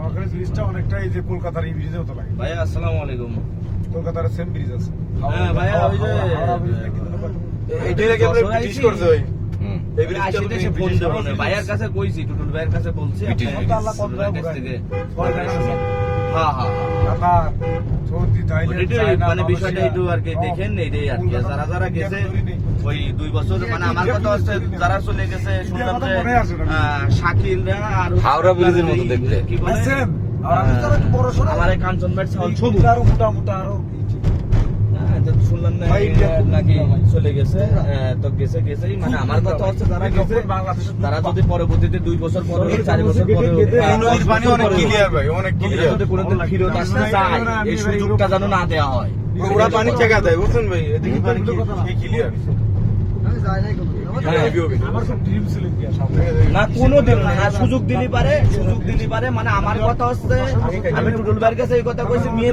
নোয়াখালী ব্রিজটা অনেকটা এই যে কলকাতার এই ব্রিজের মতো লাগে। ভাইয়া আসসালামু আলাইকুম। কলকাতার সেম ব্রিজ আছে। হ্যাঁ ভাইয়া, ওই যে হাওড়া ব্রিজ নাকি এইটাই নাকি আমরা ব্রিটিশ করছে ভাই। এই ব্রিজটা আসলে আমরা সে ফোন দেবো না, ভাইয়ার কাছে কইছি, টুটুল ভাইয়ের কাছে বলছি ব্রিটিশ আপনি করতে আল্লাহ কত টুটুল ভাইয়ের কাছ থেকে হ্যাঁ হ্যাঁ ঢাকা, সৌদি, থাইল্যান্ড, ওইটাই চায়না, মানে বিষয়টা একটু আর কি মালয়েশিয়া, দেখেন, এইটাই আর কি। যারা যারা গেছে ওই 2 বছর, মানে আমার কথা হচ্ছে যারা চলে গেছে শুনলাম যে শাকিলরা আর হাওড়া ব্রিজের মতো দেখতে। কি বলে Same, আর আমি তো আরো বড় সড়ো। আমার এই কাঞ্চন ভাইয়ের ছাগল ছবি আরো মোটা মোটা আরো শুনলাম না ভাই, ইন্ডিয়া খুব নাকি মোটা ভাই। চলে গেছে। তো গেছেই, মানে আমার কথা হচ্ছে যারা গেছে বাংলাদেশের তারা যদি পরবর্তীতে 2 বছর পরে 4 বছর পরে এই নদীর পানি অনেক ক্লিয়ার ভাই, অনেক ক্লিয়ার। যদি কোনোদিন ফিরত আসতে চায়, এই সুযোগটা যেন না দেওয়া হয়। ওরা পানি চেকা দেয় বুঝছেন ভাই, এদিকে পানি কি ক্লিয়ার। আমার খুব ড্রিম ছিল ইন্ডিয়া সামনে। না কোনোদিন না, সুযোগ দিলি পারে, মানে আমার কথা হচ্ছে আমি টুটুল ভাইয়ের কাছে এই কথা কইছি, মেয়ে